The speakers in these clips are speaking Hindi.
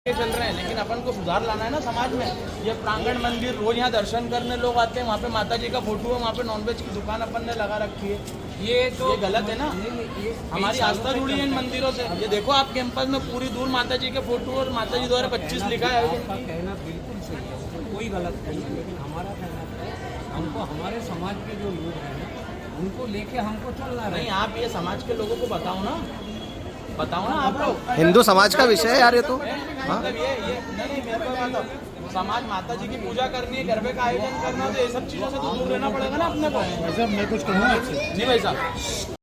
चल रहे हैं, लेकिन अपन को सुधार लाना है ना समाज में। ये प्रांगण मंदिर, रोज यहाँ दर्शन करने लोग आते हैं, वहाँ पे माता जी का फोटो है, वहाँ पे नॉनवेज की दुकान अपन ने लगा रखी है। ये गलत है ना। हमारी आस्था जुड़ी है इन मंदिरों से। ये देखो आप कैंपस में पूरी दूर माता जी के फोटो और माता जी 2025 लिखा है। कहना बिल्कुल सही है, कोई गलत नहीं है, लेकिन हमारा कहना है हमको हमारे समाज के जो लोग हैं ना उनको लेके हमको चलना है। नहीं, आप ये समाज के लोगों को बताओ ना आप लोग। हिंदू समाज का विषय है यार ये तो। मतलब ये नहीं, मेरे को मतलब समाज माता जी की पूजा करनी है, गरबे का आयोजन करना, तो ये सब चीजों से तो दूर रहना पड़ेगा ना अपने को। मैं कुछ कहूँगा आपसे। जी भाई साहब।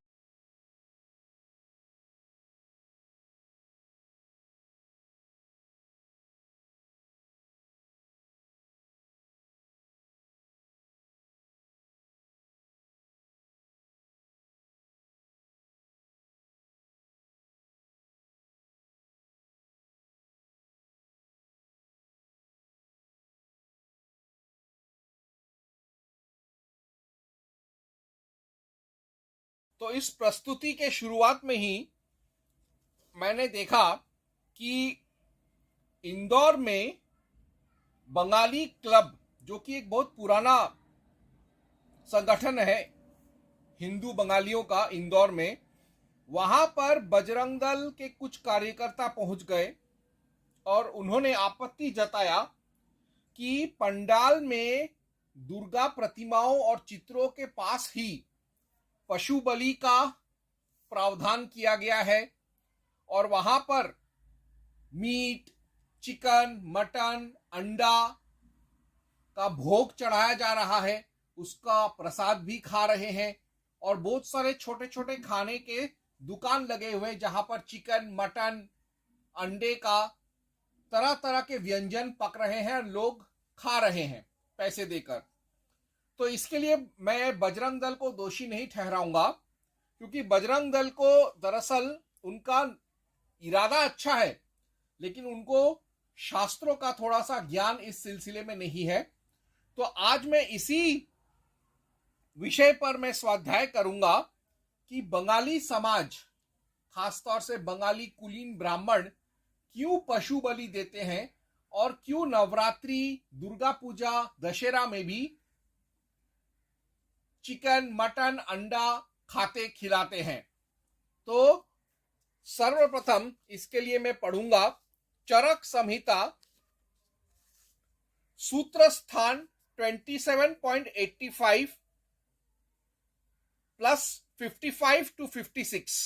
तो इस प्रस्तुति के शुरुआत में ही मैंने देखा कि इंदौर में बंगाली क्लब, जो कि एक बहुत पुराना संगठन है हिंदू बंगालियों का इंदौर में, वहां पर बजरंग दल के कुछ कार्यकर्ता पहुंच गए और उन्होंने आपत्ति जताया कि पंडाल में दुर्गा प्रतिमाओं और चित्रों के पास ही पशु बलि का प्रावधान किया गया है और वहां पर मीट, चिकन, मटन, अंडा का भोग चढ़ाया जा रहा है, उसका प्रसाद भी खा रहे हैं और बहुत सारे छोटे छोटे खाने के दुकान लगे हुए जहां पर चिकन, मटन, अंडे का तरह तरह के व्यंजन पक रहे हैं, लोग खा रहे हैं पैसे देकर। तो इसके लिए मैं बजरंग दल को दोषी नहीं ठहराऊंगा, क्योंकि बजरंग दल को दरअसल उनका इरादा अच्छा है, लेकिन उनको शास्त्रों का थोड़ा सा ज्ञान इस सिलसिले में नहीं है। तो आज मैं इसी विषय पर मैं स्वाध्याय करूंगा कि बंगाली समाज, खासतौर से बंगाली कुलीन ब्राह्मण क्यों पशु बलि देते हैं और क्यों नवरात्रि, दुर्गा पूजा, दशहरा में भी चिकन, मटन, अंडा खाते खिलाते हैं। तो सर्वप्रथम इसके लिए मैं पढ़ूंगा चरक संहिता सूत्र स्थान 27.85 प्लस 55 to 56।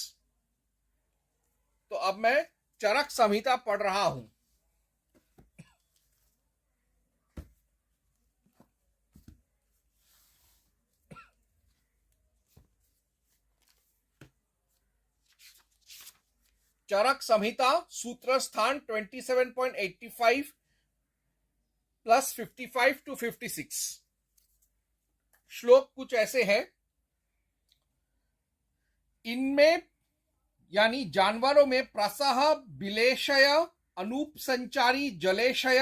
तो अब मैं चरक संहिता पढ़ रहा हूं। चरक संहिता सूत्र स्थान 27.85 प्लस 55 to 56। श्लोक कुछ ऐसे हैं। इनमें यानी जानवरों में प्रसह, बिलेशय, अनूप संचारी जलेशय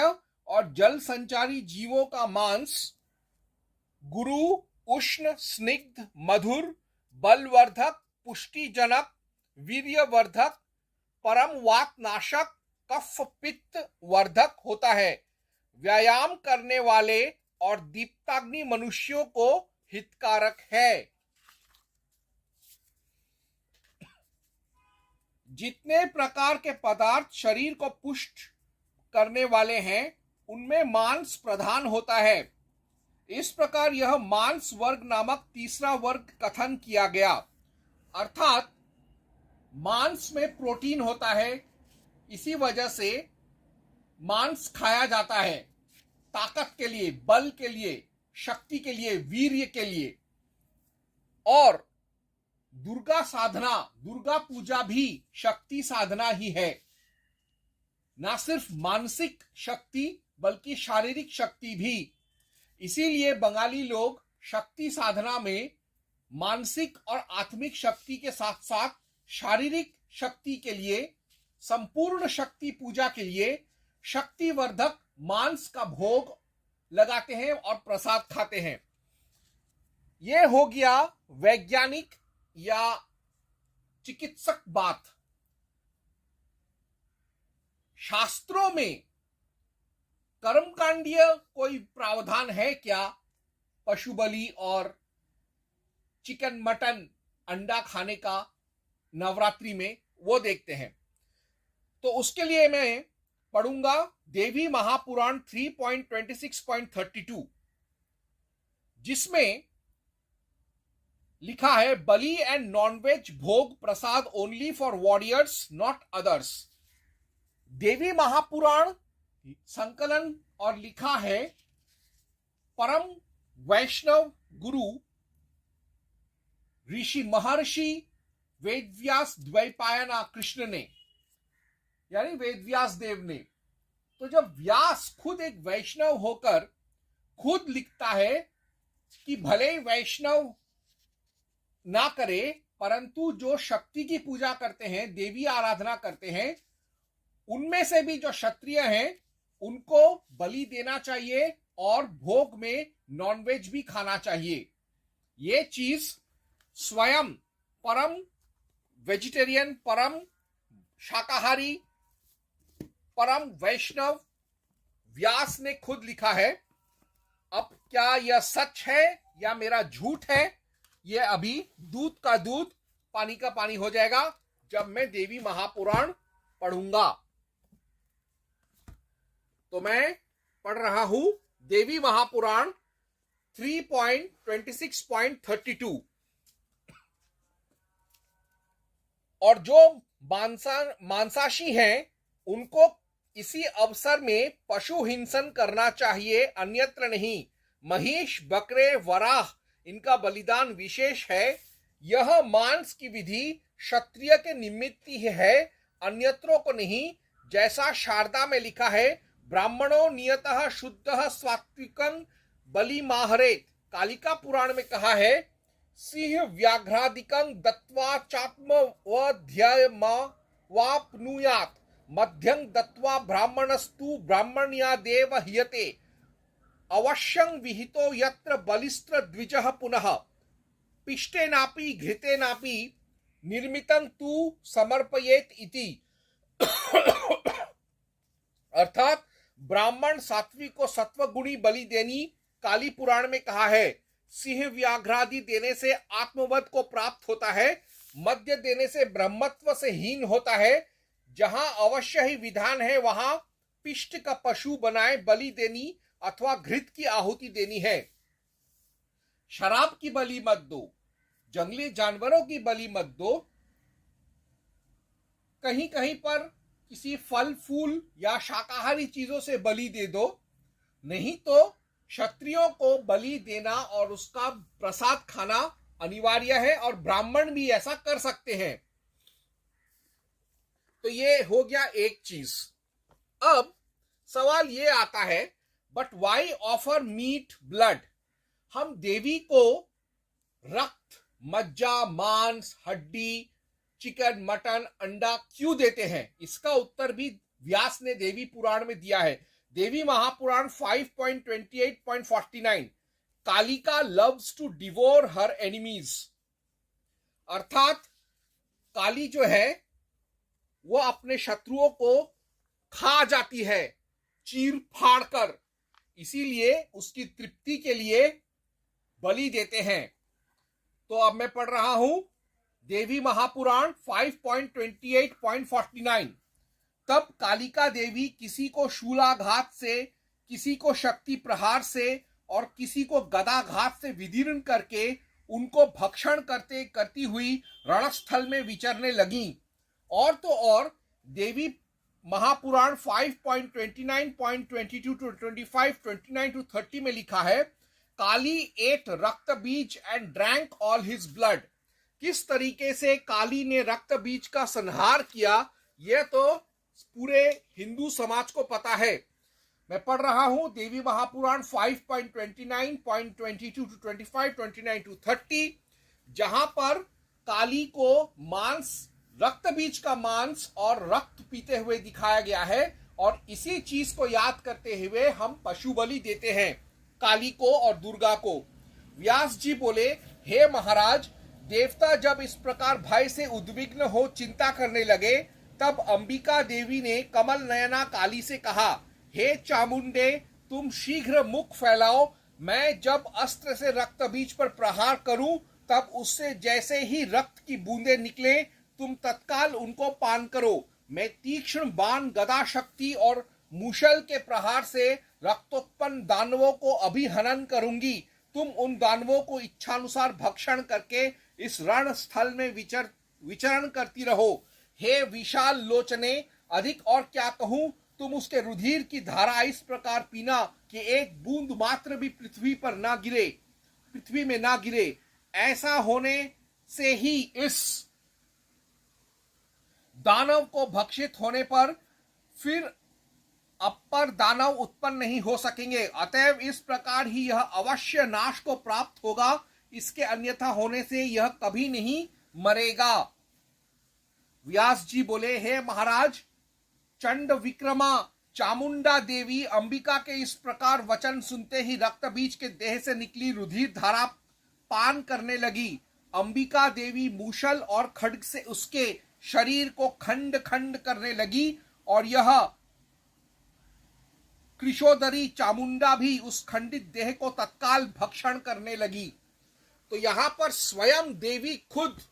और जल संचारी जीवों का मांस गुरु, उष्ण, स्निग्ध, मधुर, बलवर्धक, पुष्टिजनक, वीर्यवर्धक, परम वात नाशक, कफ पित्त वर्धक होता है। व्यायाम करने वाले और दीप्ताग्नि मनुष्यों को हितकारक है। जितने प्रकार के पदार्थ शरीर को पुष्ट करने वाले हैं उनमें मांस प्रधान होता है। इस प्रकार यह मांस वर्ग नामक तीसरा वर्ग कथन किया गया। अर्थात मांस में प्रोटीन होता है, इसी वजह से मांस खाया जाता है, ताकत के लिए, बल के लिए, शक्ति के लिए, वीर्य के लिए। और दुर्गा साधना, दुर्गा पूजा भी शक्ति साधना ही है, ना सिर्फ मानसिक शक्ति बल्कि शारीरिक शक्ति भी। इसीलिए बंगाली लोग शक्ति साधना में मानसिक और आत्मिक शक्ति के साथ साथ शारीरिक शक्ति के लिए, संपूर्ण शक्ति पूजा के लिए शक्तिवर्धक मांस का भोग लगाते हैं और प्रसाद खाते हैं। यह हो गया वैज्ञानिक या चिकित्सक बात। शास्त्रों में कर्मकांडीय कोई प्रावधान है क्या पशु बलि और चिकन मटन अंडा खाने का नवरात्रि में, वो देखते हैं। तो उसके लिए मैं पढ़ूंगा देवी महापुराण 3.26.32, जिसमें लिखा है बलि एंड नॉनवेज भोग प्रसाद only for warriors not others. Devi Mahapurana संकलन और लिखा है परम वैष्णव गुरु ऋषि महर्षि वेदव्यास द्वैपायना कृष्ण ने, यानी वेदव्यास देव ने। तो जब व्यास खुद एक वैष्णव होकर खुद लिखता है कि भले ही वैष्णव ना करे, परंतु जो शक्ति की पूजा करते हैं, देवी आराधना करते हैं, उनमें से भी जो क्षत्रिय हैं उनको बलि देना चाहिए और भोग में नॉनवेज भी खाना चाहिए। ये चीज स्वयं परम वेजिटेरियन, परम शाकाहारी, परम वैष्णव व्यास ने खुद लिखा है। अब क्या यह सच है या मेरा झूठ है, यह अभी दूध का दूध पानी का पानी हो जाएगा जब मैं देवी महापुराण पढ़ूंगा। तो मैं पढ़ रहा हूं देवी महापुराण 3.26.32। और जो मांसाशी हैं उनको इसी अवसर में पशु हिंसन करना चाहिए, अन्यत्र नहीं। महिष, बकरे, वराह इनका बलिदान विशेष है। यह मांस की विधि क्षत्रिय के निमित्त ही है, अन्यत्रों को नहीं। जैसा शारदा में लिखा है ब्राह्मणों नियतः शुद्धः सात्विकं बलि माहरेत। कालिका पुराण में कहा है सिंह व्याघ्रादिकं दत्वा चात्मवध्यमाप्नुयात् मध्यं दत्वा ब्राह्मणस्तु ब्राह्मण्यादेव ह्यते अवश्यं विहितो यत्र बलिस्त्र द्विजः पुनः पिष्टेनापि घृतेनापि निर्मितं तु समर्पयेत इति। अर्थात ब्राह्मण सात्विक को सत्वगुणी बलि देनी काली पुराण में कहा है। सिंह व्याघ्रादि देने से आत्मवध को प्राप्त होता है, मद्य देने से ब्रह्मत्व से हीन होता है। जहां अवश्य ही विधान है वहां पिष्ट का पशु बनाए बलि देनी अथवा घृत की आहुति देनी है। शराब की बलि मत दो, जंगली जानवरों की बलि मत दो। कहीं कहीं पर किसी फल फूल या शाकाहारी चीजों से बलि दे दो, नहीं तो क्षत्रियों को बलि देना और उसका प्रसाद खाना अनिवार्य है और ब्राह्मण भी ऐसा कर सकते हैं। तो ये हो गया एक चीज। अब सवाल ये आता है but why offer meat blood? हम देवी को रक्त, मज्जा, मांस, हड्डी, चिकन, मटन, अंडा क्यों देते हैं? इसका उत्तर भी व्यास ने देवी पुराण में दिया है। Devi Mahapurana 5.28.49 Kalika loves to devour her enemies. अर्थात काली जो है वो अपने शत्रुओं को खा जाती है चीर फाड़ कर, इसीलिए उसकी तृप्ति के लिए बलि देते हैं। तो अब मैं पढ़ रहा हूं देवी महापुराण 5.28.49। तब कालिका देवी किसी को शूलाघात से, किसी को शक्ति प्रहार से और किसी को गदाघात से विदीर्ण करके उनको भक्षण करती हुई रणस्थल में विचरने लगी। और तो और देवी महापुराण 5.29.22 to 25, 29 to 30 में लिखा है काली एट रक्त बीज and drank all his blood. किस तरीके से काली ने रक्त बीज का संहार किया यह तो पूरे हिंदू समाज को पता है। मैं पढ़ रहा हूं देवी महापुराण 5.29.22 to 25, 29 to 30, जहां पर काली को मांस, रक्त बीज का मांस और रक्त पीते हुए दिखाया गया है। और इसी चीज को याद करते हुए हम पशु बलि देते हैं काली को और दुर्गा को। व्यास जी बोले, हे महाराज, देवता जब इस प्रकार भय से उद्विग्न हो चिंता करने लगे तब अंबिका देवी ने कमल नयना काली से कहा, हे चामुंडे, तुम शीघ्र मुख फैलाओ। मैं जब अस्त्र से रक्त बीज पर प्रहार करूं, तब उससे जैसे ही रक्त की बूंदें निकले, तुम तत्काल उनको पान करो। मैं तीक्ष्ण बाण, गदा शक्ति और मूषल के प्रहार से रक्तोत्पन्न दानवों को अभी हनन करूंगी। तुम उन दानवों को इच्छानुसार भक्षण करके इस रण स्थल में विचरण करती रहो। हे विशाल लोचने, अधिक और क्या कहूं। तुम उसके रुधिर की धारा इस प्रकार पीना कि एक बूंद मात्र भी पृथ्वी में ना गिरे। ऐसा होने से ही इस दानव को भक्षित होने पर फिर अपर दानव उत्पन्न नहीं हो सकेंगे। अतएव इस प्रकार ही यह अवश्य नाश को प्राप्त होगा। इसके अन्यथा होने से यह कभी नहीं मरेगा। व्यास जी बोले, हे महाराज, चंड विक्रमा चामुंडा देवी अंबिका के इस प्रकार वचन सुनते ही रक्त बीज के देह से निकली रुधिर धारा पान करने लगी। अंबिका देवी मूषल और खड्ग से उसके शरीर को खंड खंड करने लगी और यह कृशोदरी चामुंडा भी उस खंडित देह को तत्काल भक्षण करने लगी। तो यहां पर स्वयं देवी खुद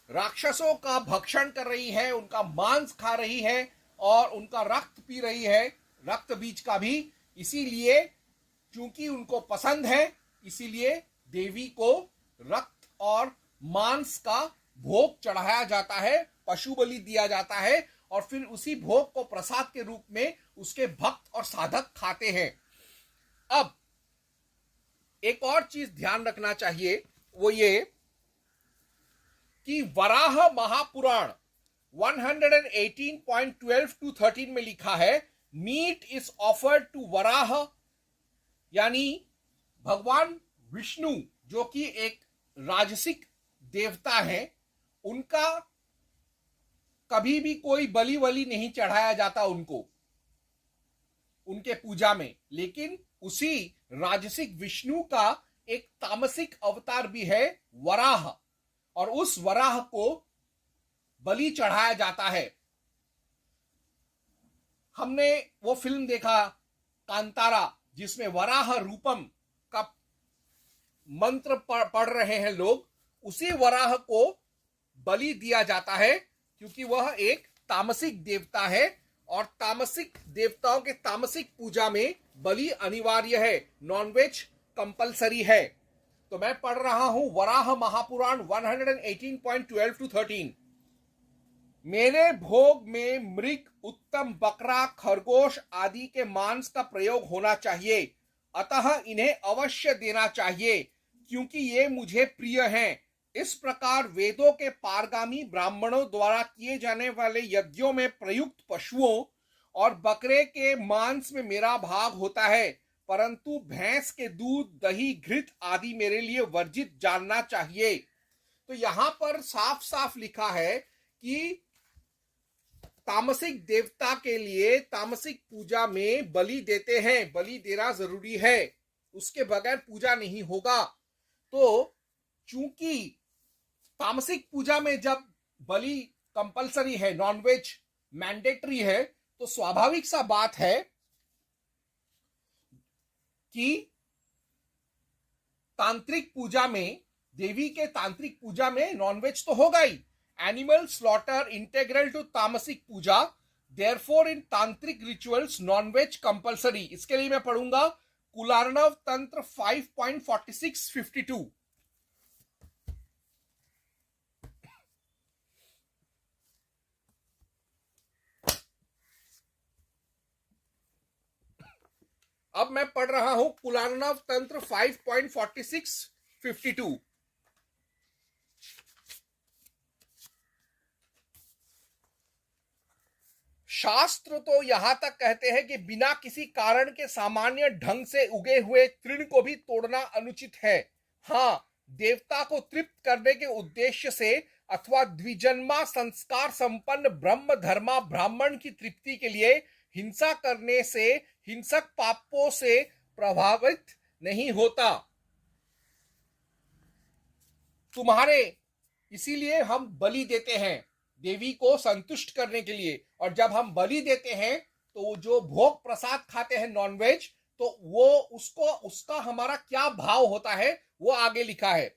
राक्षसों का भक्षण कर रही है, उनका मांस खा रही है और उनका रक्त पी रही है, रक्त बीज का भी। इसीलिए चूंकि उनको पसंद है, इसीलिए देवी को रक्त और मांस का भोग चढ़ाया जाता है, पशु बलि दिया जाता है और फिर उसी भोग को प्रसाद के रूप में उसके भक्त और साधक खाते हैं। अब एक और चीज ध्यान रखना चाहिए, वो ये कि वराह महापुराण 118.12-13 में लिखा है, meat is offered to Varaha, यानी भगवान विष्णु जो कि एक राजसिक देवता है, उनका कभी भी कोई बलि वली नहीं चढ़ाया जाता उनके पूजा में। लेकिन उसी राजसिक विष्णु का एक तामसिक अवतार भी है वराह, और उस वराह को बलि चढ़ाया जाता है। हमने वो फिल्म देखा कांतारा, जिसमें वराह रूपम का मंत्र पढ़ रहे हैं लोग। उसी वराह को बलि दिया जाता है क्योंकि वह एक तामसिक देवता है और तामसिक देवताओं के तामसिक पूजा में बलि अनिवार्य है, नॉनवेज कंपलसरी है। तो मैं पढ़ रहा हूं वराह महापुराण 118.12-13। मेरे भोग में मृग, उत्तम बकरा, खरगोश आदि के मांस का प्रयोग होना चाहिए, अतः इन्हें अवश्य देना चाहिए क्योंकि ये मुझे प्रिय हैं। इस प्रकार वेदों के पारगामी ब्राह्मणों द्वारा किए जाने वाले यज्ञों में प्रयुक्त पशुओं और बकरे के मांस में मेरा भाग होता है, परंतु भैंस के दूध, दही, घृत आदि मेरे लिए वर्जित जानना चाहिए। तो यहां पर साफ साफ लिखा है कि तामसिक देवता के लिए तामसिक पूजा में बलि देते हैं, बलि देना जरूरी है, उसके बगैर पूजा नहीं होगा। तो चूंकि तामसिक पूजा में जब बलि कंपलसरी है, नॉनवेज मैंडेटरी है, तो स्वाभाविक सा बात है कि तांत्रिक पूजा में, देवी के तांत्रिक पूजा में नॉनवेज तो होगा ही। एनिमल स्लॉटर इंटेग्रल टू तामसिक पूजा, देयरफॉर इन तांत्रिक रिचुअल्स नॉनवेज कंपलसरी। इसके लिए मैं पढ़ूंगा कुलार्णव तंत्र 5.46-52। अब मैं पढ़ रहा हूं कुलार्णव तंत्र 5.46-52। शास्त्र तो यहां तक कहते हैं कि बिना किसी कारण के सामान्य ढंग से उगे हुए तृण को भी तोड़ना अनुचित है। हां, देवता को तृप्त करने के उद्देश्य से अथवा द्विजन्मा संस्कार संपन्न ब्रह्म धर्मा ब्राह्मण की तृप्ति के लिए हिंसा करने से हिंसक पापों से प्रभावित नहीं होता। इसीलिए हम बलि देते हैं। देवी को संतुष्ट करने के लिए। और जब हम बलि देते हैं तो जो भोग प्रसाद खाते हैं नॉनवेज, तो वो उसका हमारा क्या भाव होता है वो आगे लिखा है।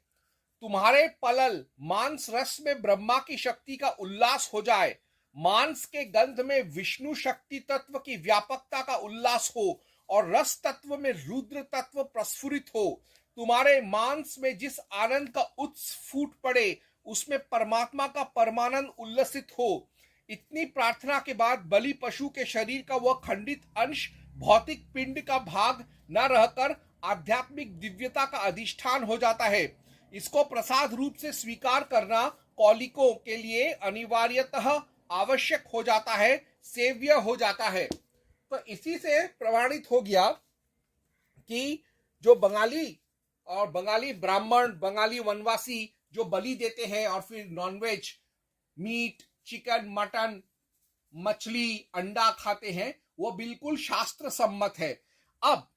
तुम्हारे पलल मांस रस में ब्रह्मा की शक्ति का उल्लास हो जाए, मांस के गंध में विष्णु शक्ति तत्व की व्यापकता का उल्लास हो और रस तत्व में रुद्र तत्व प्रस्फुरित हो। तुम्हारे मांस में जिस आनंद का उत्स फूट पड़े उसमें परमात्मा का परमानंद उल्लसित हो। इतनी प्रार्थना के बाद बलि पशु के शरीर का वह खंडित अंश भौतिक पिंड का भाग न रहकर आध्यात्मिक दिव्यता का अधिष्ठान हो जाता है। इसको प्रसाद रूप से स्वीकार करना कौलिकों के लिए अनिवार्यतः आवश्यक हो जाता है, सेव्य हो जाता है। तो इसी से प्रमाणित हो गया कि जो बंगाली और बंगाली ब्राह्मण, बंगाली वनवासी जो बलि देते हैं और फिर नॉनवेज मीट, चिकन, मटन, मछली, अंडा खाते हैं, वो बिल्कुल शास्त्र सम्मत है। अब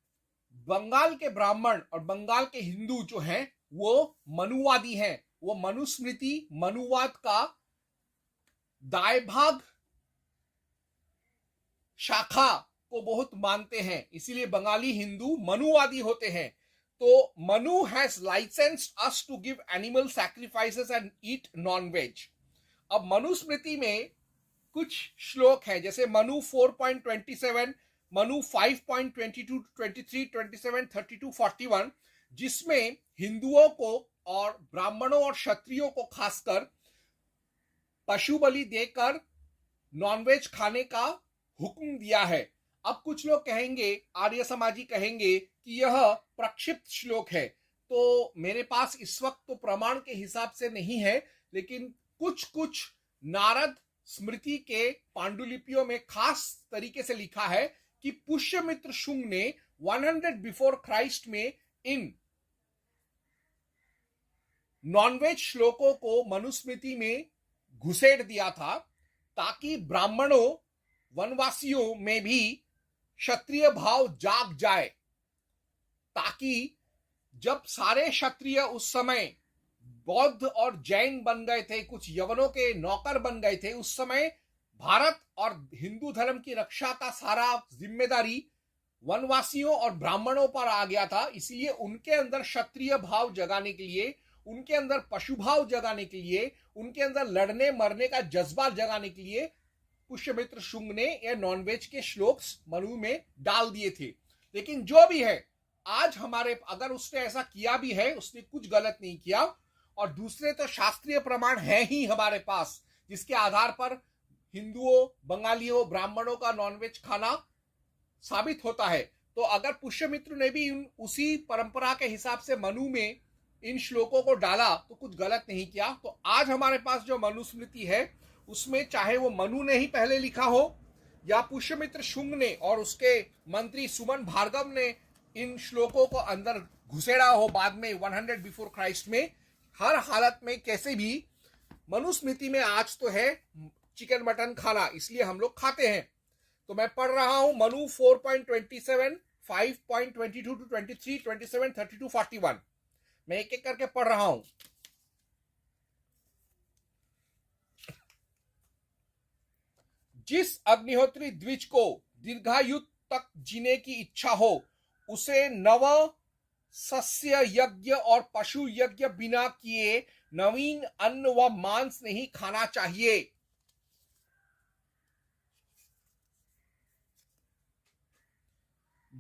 बंगाल के ब्राह्मण और बंगाल के हिंदू जो हैं वो मनुवादी हैं। वो मनुस्मृति, मनुवाद का दाएं भाग शाखा को बहुत मानते हैं, इसीलिए बंगाली हिंदू मनुवादी होते हैं। तो Manu has licensed us to give animal sacrifices and eat non veg. अब मनुस्मृति में कुछ श्लोक है, जैसे मनु 4.27, मनु 5.22, 23, 27, 32, 41, जिसमें हिंदुओं को और ब्राह्मणों और क्षत्रियों को खासकर पशु बलि देकर नॉनवेज खाने का हुक्म दिया है। अब कुछ लोग कहेंगे, आर्य समाजी कहेंगे कि यह प्रक्षिप्त श्लोक है। तो मेरे पास इस वक्त तो प्रमाण के हिसाब से नहीं है, लेकिन कुछ नारद स्मृति के पांडुलिपियों में खास तरीके से लिखा है कि पुष्यमित्र शुंग ने 100 बिफोर क्राइस्ट में इन नॉनवेज श्लोकों को मनुस्मृति में घुसेड़ दिया था, ताकि ब्राह्मणों वनवासियों में भी क्षत्रिय भाव जाग जाए, ताकि जब सारे क्षत्रिय उस समय बौद्ध और जैन बन गए थे, कुछ यवनों के नौकर बन गए थे, उस समय भारत और हिंदू धर्म की रक्षा का सारा जिम्मेदारी वनवासियों और ब्राह्मणों पर आ गया था। इसलिए उनके अंदर क्षत्रिय भाव जगाने के लिए, उनके अंदर पशु भाव जगाने के लिए, उनके अंदर लड़ने मरने का जज्बा जगाने के लिए पुष्यमित्र शुंग ने यह नॉनवेज के श्लोक मनु में डाल दिए थे। लेकिन जो भी है, आज हमारे अगर उसने ऐसा किया भी है, उसने कुछ गलत नहीं किया। और दूसरे तो शास्त्रीय प्रमाण है ही हमारे पास, जिसके आधार पर हिंदुओं, बंगालियों, ब्राह्मणों का नॉनवेज खाना साबित होता है। तो अगर पुष्यमित्र ने भी उसी परंपरा के हिसाब से मनु में इन श्लोकों को डाला तो कुछ गलत नहीं किया। तो आज हमारे पास जो मनुस्मृति है उसमें चाहे वो मनु ने ही पहले लिखा हो या पुष्यमित्र शुंग ने और उसके मंत्री सुमन भार्गव ने इन श्लोकों को अंदर घुसेड़ा हो बाद में 100 बिफोर क्राइस्ट में, हर हालत में कैसे भी मनुस्मृति में आज तो है चिकन मटन खाना, इसलिए हम लोग खाते हैं। तो मैं पढ़ रहा हूं मनु 4.27, 5.22 to 23, 27, 32, 41। मैं एक एक करके पढ़ रहा हूं। जिस अग्निहोत्री द्विज को दीर्घायु तक जीने की इच्छा हो, उसे नव सस्य यज्ञ और पशु यज्ञ बिना किए नवीन अन्न व मांस नहीं खाना चाहिए।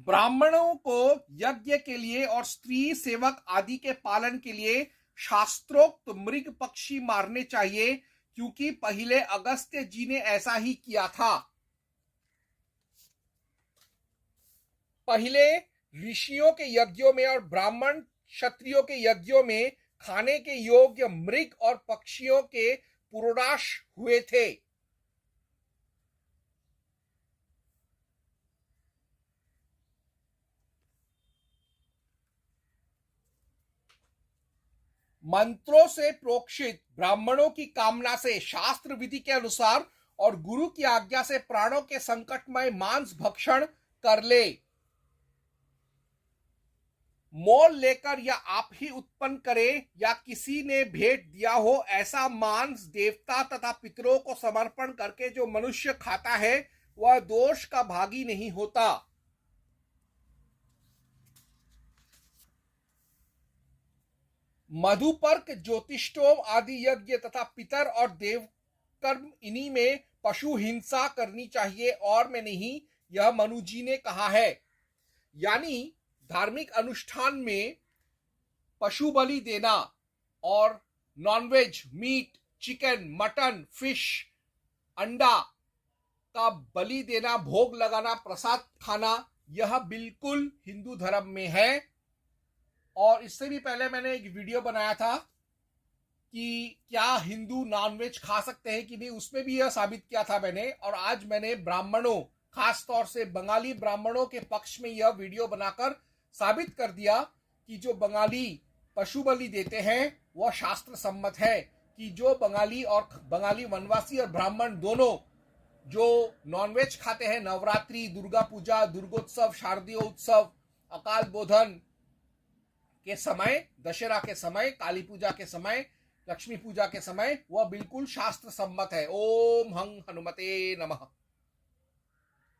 ब्राह्मणों को यज्ञ के लिए और स्त्री सेवक आदि के पालन के लिए शास्त्रोक्त मृग पक्षी मारने चाहिए, क्योंकि पहले अगस्त्य जी ने ऐसा ही किया था। पहले ऋषियों के यज्ञों में और ब्राह्मण क्षत्रियों के यज्ञों में खाने के योग्य मृग और पक्षियों के पुरोडाश हुए थे। मंत्रों से प्रोक्षित ब्राह्मणों की कामना से शास्त्र विधि के अनुसार और गुरु की आज्ञा से प्राणों के संकटमय मांस भक्षण कर ले। मोल लेकर या आप ही उत्पन्न करे या किसी ने भेंट दिया हो ऐसा मांस देवता तथा पितरों को समर्पण करके जो मनुष्य खाता है वह दोष का भागी नहीं होता। मधुपर्क, ज्योतिष्टोम आदि यज्ञ तथा पितर और देव कर्म इन्हीं में पशु हिंसा करनी चाहिए और में नहीं, यह मनु जी ने कहा है। यानी धार्मिक अनुष्ठान में पशु बलि देना और non veg, meat, chicken, mutton, fish, अंडा का बलि देना, भोग लगाना, प्रसाद खाना, यह बिल्कुल हिंदू धर्म में है। और इससे भी पहले मैंने एक वीडियो बनाया था कि क्या हिंदू नॉनवेज खा सकते हैं कि नहीं, उसमें भी यह साबित किया था मैंने। और आज मैंने ब्राह्मणों, खास तौर से बंगाली ब्राह्मणों के पक्ष में यह वीडियो बनाकर साबित कर दिया कि जो बंगाली पशु बलि देते हैं वह शास्त्र सम्मत है। कि जो बंगाली वनवासी और ब्राह्मण दोनों जो नॉनवेज खाते हैं, नवरात्रि, दुर्गा पूजा, दुर्गोत्सव, शारदीय उत्सव, अकाल बोधन के समय, दशहरा के समय, काली पूजा के समय, लक्ष्मी पूजा के समय, वह बिल्कुल शास्त्र सम्मत है। ओम हं हनुमते नमः।